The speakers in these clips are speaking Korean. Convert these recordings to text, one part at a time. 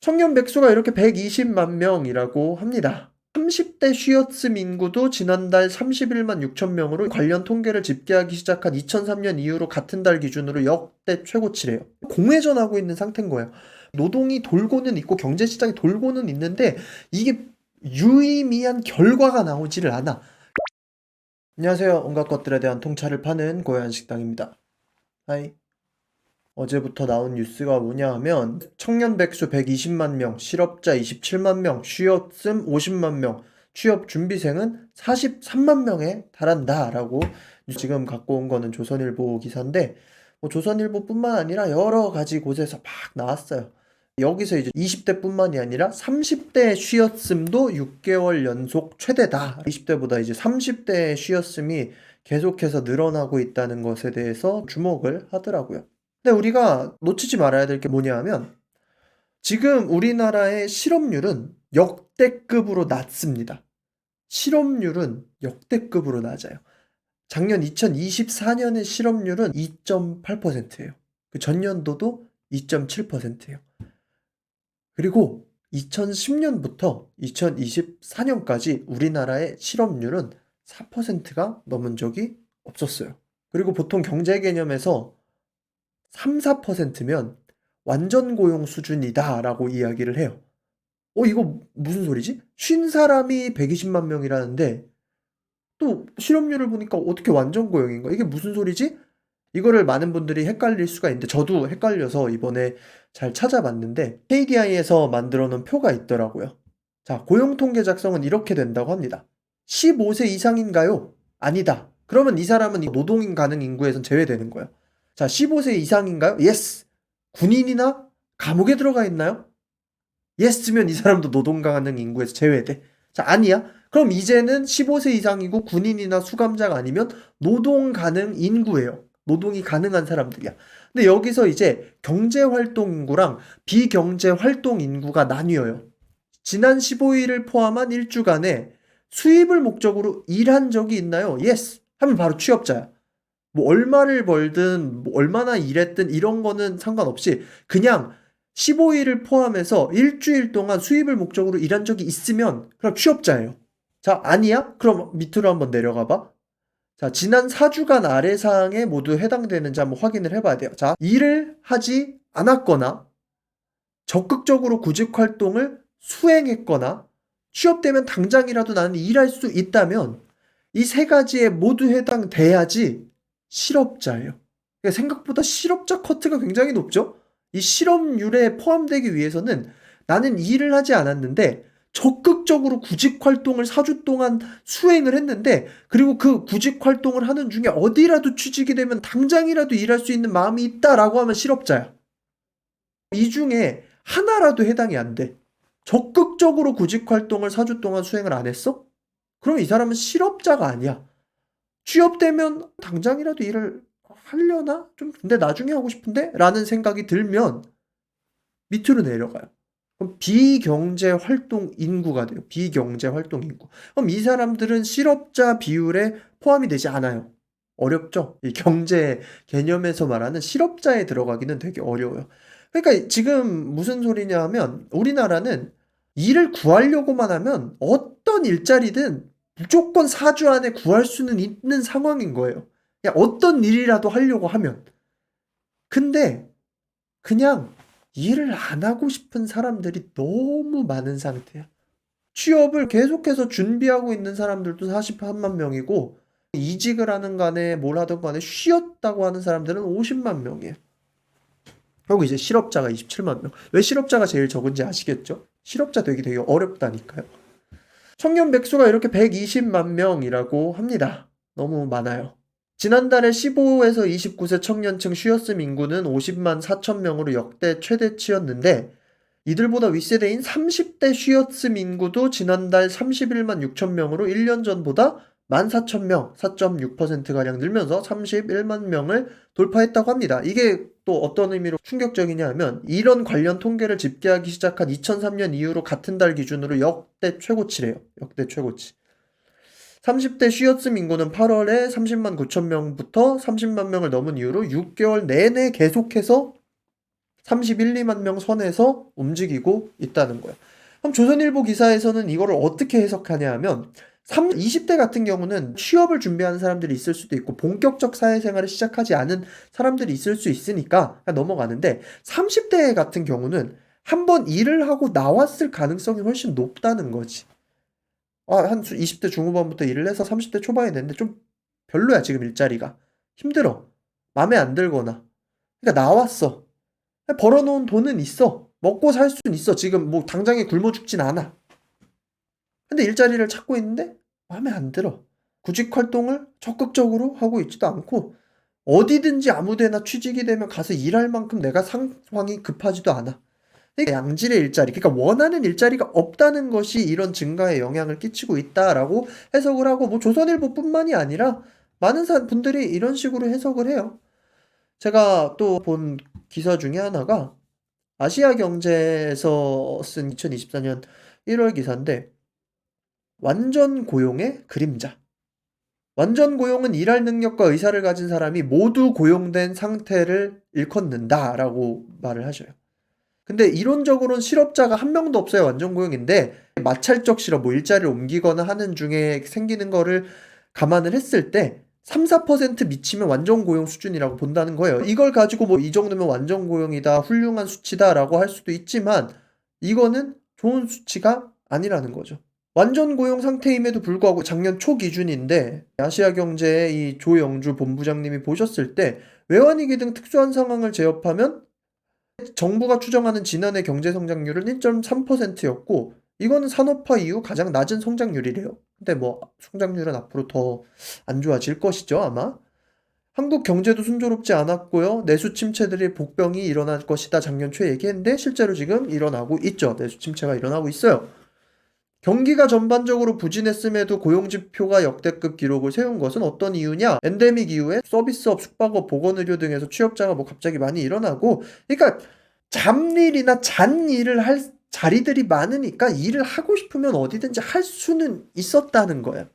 청년 백수가 이렇게 120만 명이라고 합니다. 30대 쉬어츠 인구도 지난달 31만 6천 명으로 관련 통계를 집계하기 시작한 2003년 이후로 같은 달 기준으로 역대 최고치래요. 공회전하고 있는 상태인 거예요. 노동이 돌고는 있고 경제시장이 돌고는 있는데 이게 유의미한 결과가 나오지를 않아. 안녕하세요. 온갖 것들에 대한 통찰을 파는 고요한식당입니다. 하이. 어제부터 나온 뉴스가 뭐냐 하면 청년 백수 120만 명, 실업자 27만 명, 취업생 50만 명, 취업 준비생은 43만 명에 달한다라고 지금 갖고 온 거는 조선일보 기사인데 뭐 조선일보뿐만 아니라 여러 가지 곳에서 막 나왔어요. 여기서 이제 20대뿐만이 아니라 30대 쉬었음도 6개월 연속 최대다. 20대보다 이제 30대 쉬었음이 계속해서 늘어나고 있다는 것에 대해서 주목을 하더라고요. 근데 우리가 놓치지 말아야 될 게 뭐냐 하면 지금 우리나라의 실업률은 역대급으로 낮습니다. 실업률은 역대급으로 낮아요. 작년 2024년의 실업률은 2.8%예요. 그 전년도도 2.7%예요. 그리고 2010년부터 2024년까지 우리나라의 실업률은 4%가 넘은 적이 없었어요. 그리고 보통 경제 개념에서 3, 4%면 완전 고용 수준이다라고 이야기를 해요. 이거 무슨 소리지? 쉰 사람이 120만 명이라는데 또 실업률을 보니까 어떻게 완전 고용인가? 이게 무슨 소리지? 이거를 많은 분들이 헷갈릴 수가 있는데 저도 헷갈려서 이번에 잘 찾아봤는데 KDI에서 만들어 놓은 표가 있더라고요. 자, 고용 통계 작성은 이렇게 된다고 합니다. 15세 이상인가요? 아니다. 그러면 이 사람은 노동 가능 인구에선 제외되는 거예요. 자, 15세 이상인가요? 예스. 군인이나 감옥에 들어가 있나요? 예스면 이 사람도 노동 가능 인구에서 제외돼. 자, 아니야. 그럼 이제는 15세 이상이고 군인이나 수감자가 아니면 노동 가능 인구예요. 노동이 가능한 사람들이야. 근데 여기서 이제 경제활동 인구랑 비경제활동 인구가 나뉘어요. 지난 15일을 포함한 일주간에 수입을 목적으로 일한 적이 있나요? 예스. 하면 바로 취업자야. 뭐 얼마를 벌든 뭐 얼마나 일했든 이런 거는 상관없이 그냥 15일을 포함해서 일주일 동안 수입을 목적으로 일한 적이 있으면 그럼 취업자예요. 자, 아니야? 그럼 밑으로 한번 내려가 봐. 자, 지난 4주간 아래 사항에 모두 해당되는지 한번 확인을 해봐야 돼요. 자, 일을 하지 않았거나 적극적으로 구직 활동을 수행했거나 취업되면 당장이라도 나는 일할 수 있다면 이 세 가지에 모두 해당돼야지 실업자예요. 그러니까 생각보다 실업자 커트가 굉장히 높죠? 이 실업률에 포함되기 위해서는 나는 일을 하지 않았는데 적극적으로 구직 활동을 4주 동안 수행을 했는데 그리고 그 구직 활동을 하는 중에 어디라도 취직이 되면 당장이라도 일할 수 있는 마음이 있다라고 하면 실업자야. 이 중에 하나라도 해당이 안 돼. 적극적으로 구직 활동을 4주 동안 수행을 안 했어? 그럼 이 사람은 실업자가 아니야. 취업되면 당장이라도 일을 하려나? 좀 근데 나중에 하고 싶은데? 라는 생각이 들면 밑으로 내려가요. 그럼 비경제 활동 인구가 돼요. 비경제 활동 인구. 그럼 이 사람들은 실업자 비율에 포함이 되지 않아요. 어렵죠? 이 경제 개념에서 말하는 실업자에 들어가기는 되게 어려워요. 그러니까 지금 무슨 소리냐 하면 우리나라는 일을 구하려고만 하면 어떤 일자리든 무조건 4주 안에 구할 수는 있는 상황인 거예요. 그냥 어떤 일이라도 하려고 하면. 근데 그냥 일을 안 하고 싶은 사람들이 너무 많은 상태야. 취업을 계속해서 준비하고 있는 사람들도 43만 명이고 이직을 하는 간에 뭘 하든 간에 쉬었다고 하는 사람들은 50만 명이에요. 그리고 이제 실업자가 27만 명. 왜 실업자가 제일 적은지 아시겠죠? 실업자 되기 되게 어렵다니까요. 청년 백수가 이렇게 120만 명이라고 합니다. 너무 많아요. 지난달에 15에서 29세 청년층 쉬었음 인구는 50만 4천 명으로 역대 최대치였는데 이들보다 윗세대인 30대 쉬었음 인구도 지난달 31만 6천 명으로 1년 전보다 14,000명, 4.6%가량 늘면서 31만 명을 돌파했다고 합니다. 이게 또 어떤 의미로 충격적이냐 하면 이런 관련 통계를 집계하기 시작한 2003년 이후로 같은 달 기준으로 역대 최고치래요. 역대 최고치. 30대 쉬었음 인구는 8월에 30만 9천 명부터 30만 명을 넘은 이후로 6개월 내내 계속해서 31, 2만 명 선에서 움직이고 있다는 거예요. 그럼 조선일보 기사에서는 이거를 어떻게 해석하냐 하면 20대 같은 경우는 취업을 준비하는 사람들이 있을 수도 있고 본격적 사회생활을 시작하지 않은 사람들이 있을 수 있으니까 넘어가는데 30대 같은 경우는 한번 일을 하고 나왔을 가능성이 훨씬 높다는 거지. 한 20대 중후반부터 일을 해서 30대 초반에 됐는데 좀 별로야 지금 일자리가. 힘들어. 마음에 안 들거나. 그러니까 나왔어. 벌어놓은 돈은 있어. 먹고 살 수는 있어. 지금 뭐 당장에 굶어 죽진 않아. 근데 일자리를 찾고 있는데 마음에 안 들어. 구직 활동을 적극적으로 하고 있지도 않고 어디든지 아무데나 취직이 되면 가서 일할 만큼 내가 상황이 급하지도 않아. 그러니까 양질의 일자리, 그러니까 원하는 일자리가 없다는 것이 이런 증가에 영향을 끼치고 있다라고 해석을 하고 뭐 조선일보뿐만이 아니라 많은 분들이 이런 식으로 해석을 해요. 제가 또 본 기사 중에 하나가 아시아경제에서 쓴 2024년 1월 기사인데 완전 고용의 그림자. 완전 고용은 일할 능력과 의사를 가진 사람이 모두 고용된 상태를 일컫는다라고 말을 하셔요. 근데 이론적으로는 실업자가 한 명도 없어야 완전 고용인데 마찰적 실업, 뭐 일자리를 옮기거나 하는 중에 생기는 거를 감안을 했을 때 3, 4% 미치면 완전 고용 수준이라고 본다는 거예요. 이걸 가지고 뭐 이 정도면 완전 고용이다, 훌륭한 수치다라고 할 수도 있지만 이거는 좋은 수치가 아니라는 거죠. 완전 고용 상태임에도 불구하고 작년 초 기준인데 아시아경제의 이 조영주 본부장님이 보셨을 때 외환위기 등 특수한 상황을 제압하면 정부가 추정하는 지난해 경제 성장률은 1.3%였고 이거는 산업화 이후 가장 낮은 성장률이래요. 근데 뭐 성장률은 앞으로 더 안 좋아질 것이죠, 아마. 한국 경제도 순조롭지 않았고요. 내수 침체들이 복병이 일어날 것이다 작년 초에 얘기했는데 실제로 지금 일어나고 있죠. 내수 침체가 일어나고 있어요. 경기가 전반적으로 부진했음에도 고용지표가 역대급 기록을 세운 것은 어떤 이유냐? 엔데믹 이후에 서비스업, 숙박업, 보건의료 등에서 취업자가 뭐 갑자기 많이 일어나고 그러니까 잡일이나 잔일을 할 자리들이 많으니까 일을 하고 싶으면 어디든지 할 수는 있었다는 거야.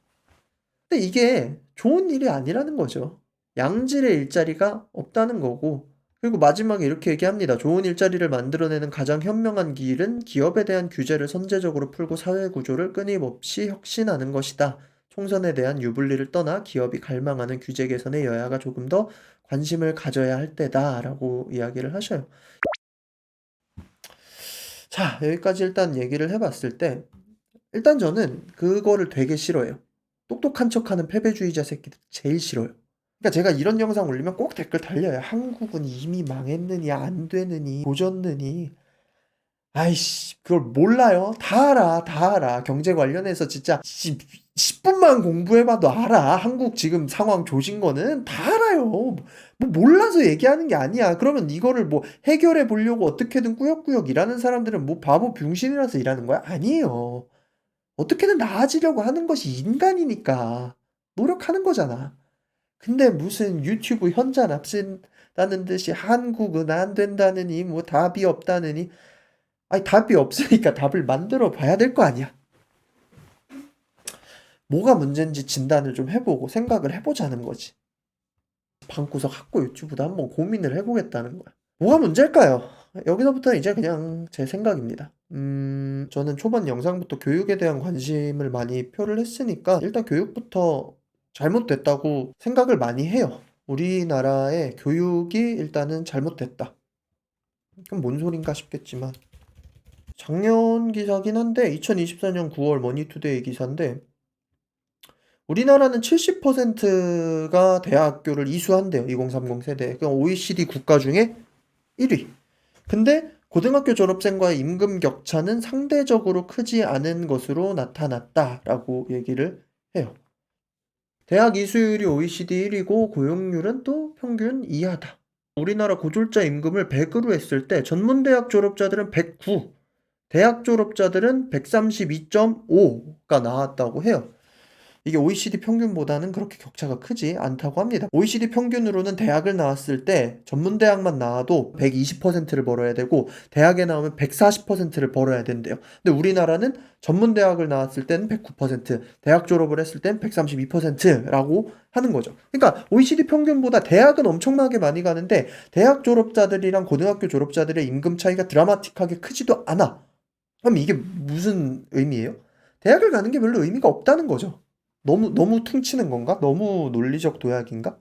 근데 이게 좋은 일이 아니라는 거죠. 양질의 일자리가 없다는 거고 그리고 마지막에 이렇게 얘기합니다. 좋은 일자리를 만들어내는 가장 현명한 길은 기업에 대한 규제를 선제적으로 풀고 사회 구조를 끊임없이 혁신하는 것이다. 총선에 대한 유불리를 떠나 기업이 갈망하는 규제 개선에 여야가 조금 더 관심을 가져야 할 때다라고 이야기를 하셔요. 자, 여기까지 일단 얘기를 해봤을 때 일단 저는 그거를 되게 싫어해요. 똑똑한 척하는 패배주의자 새끼들 제일 싫어요. 그러니까 제가 이런 영상 올리면 꼭 댓글 달려요. 한국은 이미 망했느니 안 되느니 조졌느니 아이씨 그걸 몰라요. 다 알아 다 알아. 경제 관련해서 진짜 10분만 공부해봐도 알아. 한국 지금 상황 조진 거는 다 알아요. 뭐 몰라서 얘기하는 게 아니야. 그러면 이거를 뭐 해결해 보려고 어떻게든 꾸역꾸역 일하는 사람들은 뭐 바보 병신이라서 일하는 거야? 아니에요. 어떻게든 나아지려고 하는 것이 인간이니까 노력하는 거잖아. 근데 무슨 유튜브 현자 납신다는 듯이 한국은 안 된다느니 뭐 답이 없다느니 아니 답이 없으니까 답을 만들어 봐야 될 거 아니야. 뭐가 문제인지 진단을 좀 해보고 생각을 해보자는 거지. 방구석 학고 유튜브도 한번 고민을 해보겠다는 거야. 뭐가 문제일까요? 여기서부터 이제 그냥 제 생각입니다. 저는 초반 영상부터 교육에 대한 관심을 많이 표를 했으니까 일단 교육부터 잘못됐다고 생각을 많이 해요. 우리나라의 교육이 일단은 잘못됐다. 그럼 뭔 소린가 싶겠지만 작년 기사긴 한데 2024년 9월 머니투데이 기사인데 우리나라는 70%가 대학교를 이수한대요. 2030 세대. 그럼 OECD 국가 중에 1위. 근데 고등학교 졸업생과의 임금 격차는 상대적으로 크지 않은 것으로 나타났다라고 얘기를 해요. 대학 이수율이 OECD 1위고 고용률은 또 평균 이하다. 우리나라 고졸자 임금을 100으로 했을 때 전문대학 졸업자들은 109, 대학 졸업자들은 132.5가 나왔다고 해요. 이게 OECD 평균보다는 그렇게 격차가 크지 않다고 합니다. OECD 평균으로는 대학을 나왔을 때 전문대학만 나와도 120%를 벌어야 되고 대학에 나오면 140%를 벌어야 된대요. 근데 우리나라는 전문대학을 나왔을 때는 109%, 대학 졸업을 했을 땐 132%라고 하는 거죠. 그러니까 OECD 평균보다 대학은 엄청나게 많이 가는데 대학 졸업자들이랑 고등학교 졸업자들의 임금 차이가 드라마틱하게 크지도 않아. 그럼 이게 무슨 의미예요? 대학을 가는 게 별로 의미가 없다는 거죠. 너무 퉁치는 건가? 너무 논리적 도약인가?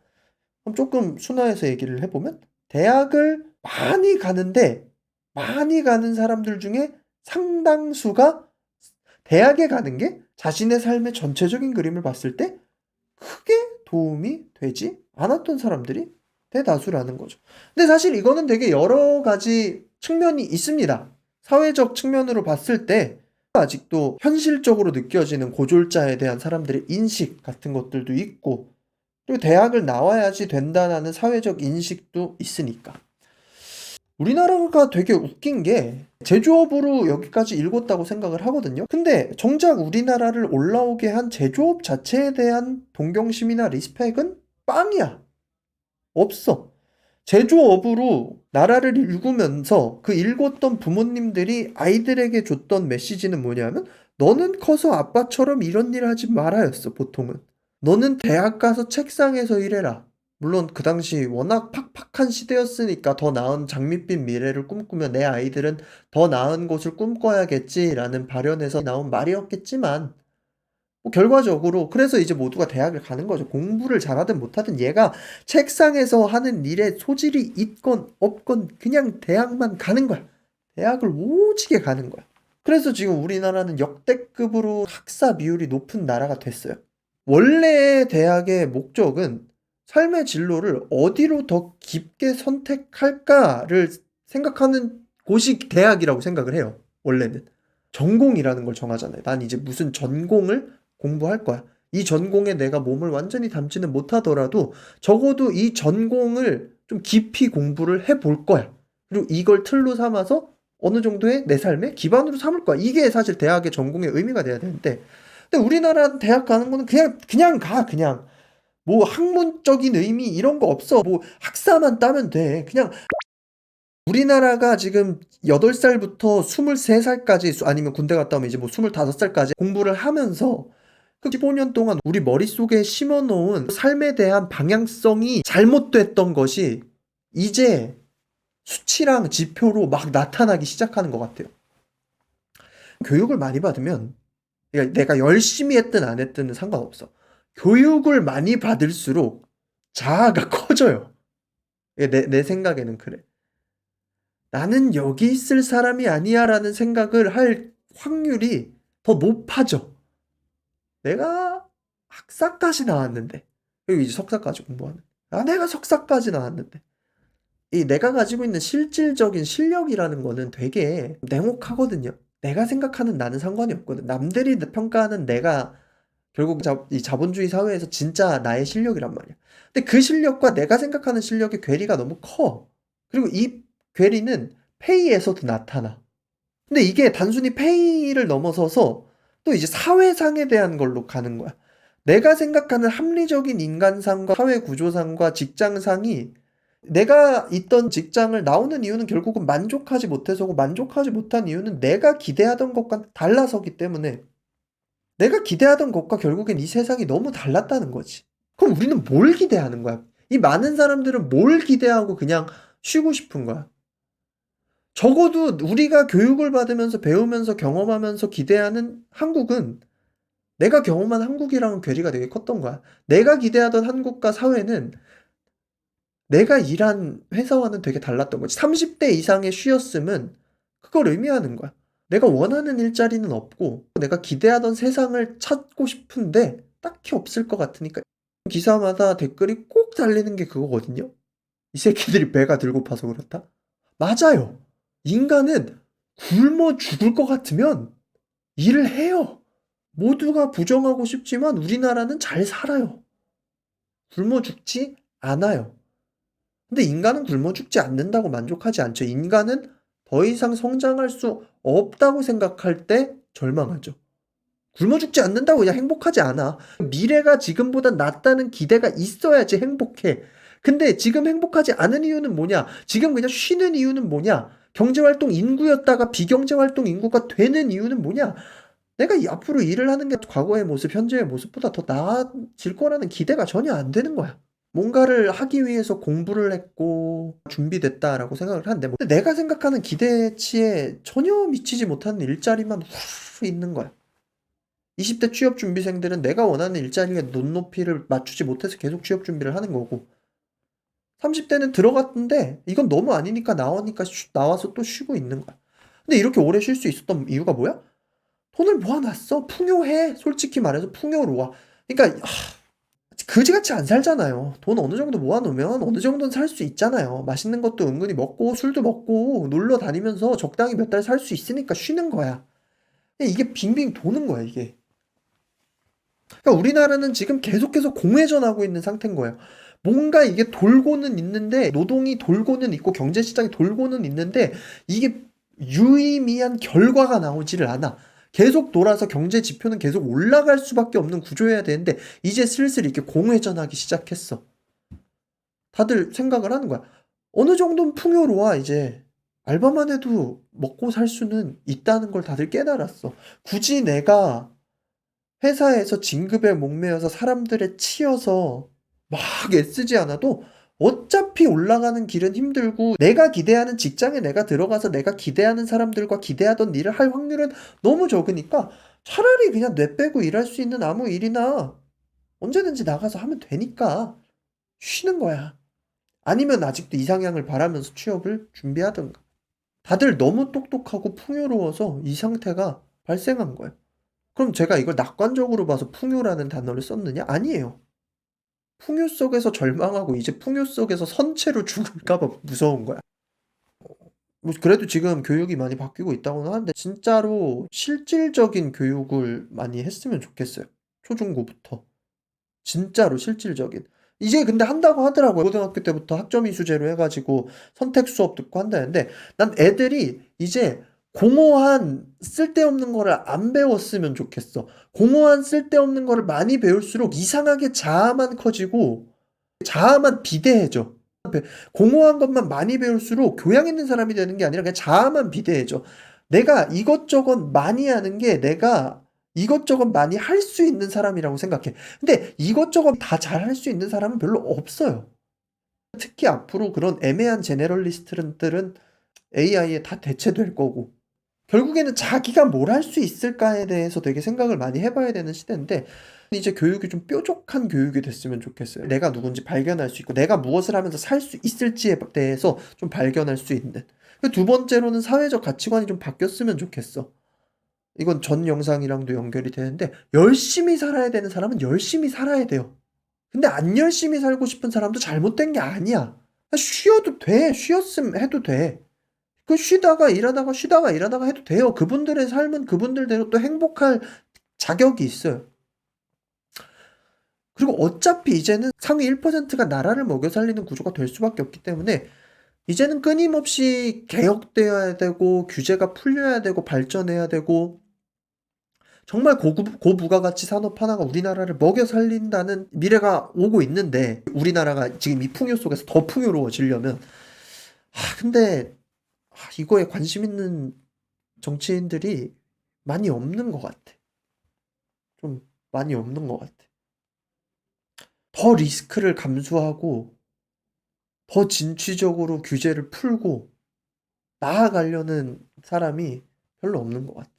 그럼 조금 순화해서 얘기를 해보면 대학을 많이 가는 사람들 중에 상당수가 대학에 가는 게 자신의 삶의 전체적인 그림을 봤을 때 크게 도움이 되지 않았던 사람들이 대다수라는 거죠. 근데 사실 이거는 되게 여러 가지 측면이 있습니다. 사회적 측면으로 봤을 때 아직도 현실적으로 느껴지는 고졸자에 대한 사람들의 인식 같은 것들도 있고, 그리고 대학을 나와야지 된다는 사회적 인식도 있으니까. 우리나라가 되게 웃긴 게 제조업으로 여기까지 일궜다고 생각을 하거든요. 근데 정작 우리나라를 올라오게 한 제조업 자체에 대한 동경심이나 리스펙은 빵이야. 없어. 제조업으로 나라를 일구면서 그 일궜던 부모님들이 아이들에게 줬던 메시지는 뭐냐면 너는 커서 아빠처럼 이런 일 하지 말아였어, 보통은. 너는 대학 가서 책상에서 일해라. 물론 그 당시 워낙 팍팍한 시대였으니까 더 나은 장밋빛 미래를 꿈꾸며 내 아이들은 더 나은 곳을 꿈꿔야겠지라는 발현에서 나온 말이었겠지만, 뭐 결과적으로 그래서 이제 모두가 대학을 가는 거죠. 공부를 잘하든 못하든 얘가 책상에서 하는 일에 소질이 있건 없건 그냥 대학만 가는 거야. 대학을 오지게 가는 거야. 그래서 지금 우리나라는 역대급으로 학사 비율이 높은 나라가 됐어요. 원래 대학의 목적은 삶의 진로를 어디로 더 깊게 선택할까를 생각하는 곳이 대학이라고 생각을 해요. 원래는. 전공이라는 걸 정하잖아요. 난 이제 무슨 전공을 공부할 거야. 이 전공에 내가 몸을 완전히 담지는 못하더라도 적어도 이 전공을 좀 깊이 공부를 해볼 거야. 그리고 이걸 틀로 삼아서 어느 정도의 내 삶의 기반으로 삼을 거야. 이게 사실 대학의 전공의 의미가 돼야 되는데, 근데 우리나라 대학 가는 거는 그냥 가, 그냥. 뭐 학문적인 의미 이런 거 없어. 뭐 학사만 따면 돼. 그냥 우리나라가 지금 8살부터 23살까지 아니면 군대 갔다 오면 이제 뭐 25살까지 공부를 하면서 그 15년 동안 우리 머릿속에 심어놓은 삶에 대한 방향성이 잘못됐던 것이 이제 수치랑 지표로 막 나타나기 시작하는 것 같아요. 교육을 많이 받으면, 그러니까 내가 열심히 했든 안 했든은 상관없어. 교육을 많이 받을수록 자아가 커져요. 내 생각에는 그래. 나는 여기 있을 사람이 아니야 라는 생각을 할 확률이 더 높아져. 내가 학사까지 나왔는데, 그리고 이제 석사까지 공부하는. 내가 석사까지 나왔는데. 이 내가 가지고 있는 실질적인 실력이라는 거는 되게 냉혹하거든요. 내가 생각하는 나는 상관이 없거든. 남들이 평가하는 내가 결국 이 자본주의 사회에서 진짜 나의 실력이란 말이야. 근데 그 실력과 내가 생각하는 실력의 괴리가 너무 커. 그리고 이 괴리는 페이에서도 나타나. 근데 이게 단순히 페이를 넘어서서 또 이제 사회상에 대한 걸로 가는 거야. 내가 생각하는 합리적인 인간상과 사회 구조상과 직장상이 내가 있던 직장을 나오는 이유는 결국은 만족하지 못해서고, 만족하지 못한 이유는 내가 기대하던 것과 달라서기 때문에, 내가 기대하던 것과 결국엔 이 세상이 너무 달랐다는 거지. 그럼 우리는 뭘 기대하는 거야? 이 많은 사람들은 뭘 기대하고 그냥 쉬고 싶은 거야? 적어도 우리가 교육을 받으면서 배우면서 경험하면서 기대하는 한국은 내가 경험한 한국이랑은 괴리가 되게 컸던 거야. 내가 기대하던 한국과 사회는 내가 일한 회사와는 되게 달랐던 거지. 30대 이상의 쉬었음은 그걸 의미하는 거야. 내가 원하는 일자리는 없고 내가 기대하던 세상을 찾고 싶은데 딱히 없을 것 같으니까 기사마다 댓글이 꼭 달리는 게 그거거든요. 이 새끼들이 배가 들 고파서 그렇다? 맞아요. 인간은 굶어 죽을 것 같으면 일을 해요. 모두가 부정하고 싶지만 우리나라는 잘 살아요. 굶어 죽지 않아요. 근데 인간은 굶어 죽지 않는다고 만족하지 않죠. 인간은 더 이상 성장할 수 없다고 생각할 때 절망하죠. 굶어 죽지 않는다고 그냥 행복하지 않아. 미래가 지금보다 낫다는 기대가 있어야지 행복해. 근데 지금 행복하지 않은 이유는 뭐냐? 지금 그냥 쉬는 이유는 뭐냐? 경제활동 인구였다가 비경제활동 인구가 되는 이유는 뭐냐? 내가 앞으로 일을 하는 게 과거의 모습, 현재의 모습보다 더 나아질 거라는 기대가 전혀 안 되는 거야. 뭔가를 하기 위해서 공부를 했고 준비됐다라고 생각을 하는데 근데 내가 생각하는 기대치에 전혀 미치지 못하는 일자리만 후 있는 거야. 20대 취업 준비생들은 내가 원하는 일자리에 눈높이를 맞추지 못해서 계속 취업 준비를 하는 거고 30대는 들어갔는데 이건 너무 아니니까 나오니까 나와서 또 쉬고 있는 거야. 근데 이렇게 오래 쉴 수 있었던 이유가 뭐야? 돈을 모아놨어. 풍요해. 솔직히 말해서 풍요로워. 그러니까 그지같이 안 살잖아요. 돈 어느 정도 모아놓으면 어느 정도는 살 수 있잖아요. 맛있는 것도 은근히 먹고 술도 먹고 놀러 다니면서 적당히 몇 달 살 수 있으니까 쉬는 거야. 이게 빙빙 도는 거야 이게. 그러니까 우리나라는 지금 계속해서 공회전하고 있는 상태인 거예요. 뭔가 이게 돌고는 있는데 노동이 돌고는 있고 경제시장이 돌고는 있는데 이게 유의미한 결과가 나오지를 않아. 계속 돌아서 경제 지표는 계속 올라갈 수밖에 없는 구조여야 되는데 이제 슬슬 이렇게 공회전하기 시작했어. 다들 생각을 하는 거야. 어느 정도는 풍요로워 이제. 알바만 해도 먹고 살 수는 있다는 걸 다들 깨달았어. 굳이 내가 회사에서 진급에 목매여서 사람들에 치여서 막 애쓰지 않아도 어차피 올라가는 길은 힘들고 내가 기대하는 직장에 내가 들어가서 내가 기대하는 사람들과 기대하던 일을 할 확률은 너무 적으니까 차라리 그냥 뇌 빼고 일할 수 있는 아무 일이나 언제든지 나가서 하면 되니까 쉬는 거야. 아니면 아직도 이상향을 바라면서 취업을 준비하든가. 다들 너무 똑똑하고 풍요로워서 이 상태가 발생한 거예요. 그럼 제가 이걸 낙관적으로 봐서 풍요라는 단어를 썼느냐? 아니에요. 풍요 속에서 절망하고 이제 풍요 속에서 선체로 죽을까 봐 무서운 거야. 뭐 그래도 지금 교육이 많이 바뀌고 있다고는 하는데 진짜로 실질적인 교육을 많이 했으면 좋겠어요. 초중고부터. 진짜로 실질적인. 이제 근데 한다고 하더라고요. 고등학교 때부터 학점 이수제로 해가지고 선택 수업 듣고 한다는데 난 애들이 이제 공허한 쓸데없는 거를 안 배웠으면 좋겠어. 공허한 쓸데없는 거를 많이 배울수록 이상하게 자아만 커지고 자아만 비대해져. 공허한 것만 많이 배울수록 교양 있는 사람이 되는 게 아니라 그냥 자아만 비대해져. 내가 이것저것 많이 하는 게 내가 이것저것 많이 할 수 있는 사람이라고 생각해. 근데 이것저것 다 잘 할 수 있는 사람은 별로 없어요. 특히 앞으로 그런 애매한 제네럴리스트들은 AI에 다 대체될 거고. 결국에는 자기가 뭘 할 수 있을까에 대해서 되게 생각을 많이 해봐야 되는 시대인데 이제 교육이 좀 뾰족한 교육이 됐으면 좋겠어요. 내가 누군지 발견할 수 있고 내가 무엇을 하면서 살 수 있을지에 대해서 좀 발견할 수 있는. 두 번째로는 사회적 가치관이 좀 바뀌었으면 좋겠어. 이건 전 영상이랑도 연결이 되는데 열심히 살아야 되는 사람은 열심히 살아야 돼요. 근데 안 열심히 살고 싶은 사람도 잘못된 게 아니야. 쉬어도 돼. 쉬었으면 해도 돼. 쉬다가 일하다가 쉬다가 일하다가 해도 돼요. 그분들의 삶은 그분들대로 또 행복할 자격이 있어요. 그리고 어차피 이제는 상위 1%가 나라를 먹여 살리는 구조가 될 수밖에 없기 때문에 이제는 끊임없이 개혁되어야 되고 규제가 풀려야 되고 발전해야 되고 정말 고부가가치 산업 하나가 우리나라를 먹여 살린다는 미래가 오고 있는데 우리나라가 지금 이 풍요 속에서 더 풍요로워지려면 근데 이거에 관심 있는 정치인들이 많이 없는 것 같아. 좀 많이 없는 것 같아. 더 리스크를 감수하고 더 진취적으로 규제를 풀고 나아가려는 사람이 별로 없는 것 같아.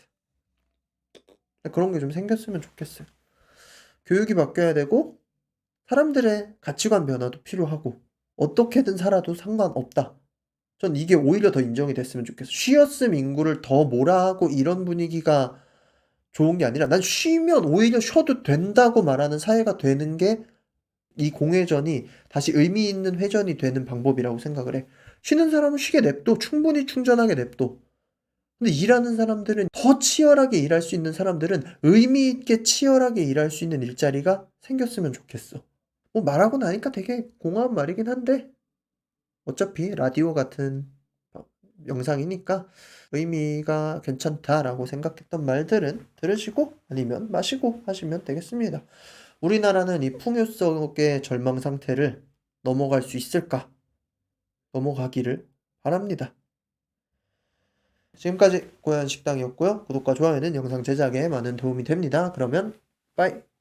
그런 게 좀 생겼으면 좋겠어요. 교육이 바뀌어야 되고 사람들의 가치관 변화도 필요하고 어떻게든 살아도 상관없다. 전 이게 오히려 더 인정이 됐으면 좋겠어. 쉬었음 인구를 더 몰아하고 이런 분위기가 좋은 게 아니라 난 쉬면 오히려 쉬어도 된다고 말하는 사회가 되는 게 이 공회전이 다시 의미 있는 회전이 되는 방법이라고 생각을 해. 쉬는 사람은 쉬게 냅둬. 충분히 충전하게 냅둬. 근데 일하는 사람들은 더 치열하게 일할 수 있는 사람들은 의미 있게 치열하게 일할 수 있는 일자리가 생겼으면 좋겠어. 뭐 말하고 나니까 되게 공허한 말이긴 한데 어차피 라디오 같은 영상이니까 의미가 괜찮다라고 생각했던 말들은 들으시고 아니면 마시고 하시면 되겠습니다. 우리나라는 이 풍요 속의 절망 상태를 넘어갈 수 있을까? 넘어가기를 바랍니다. 지금까지 고얀식당이었고요. 구독과 좋아요는 영상 제작에 많은 도움이 됩니다. 그러면 빠이.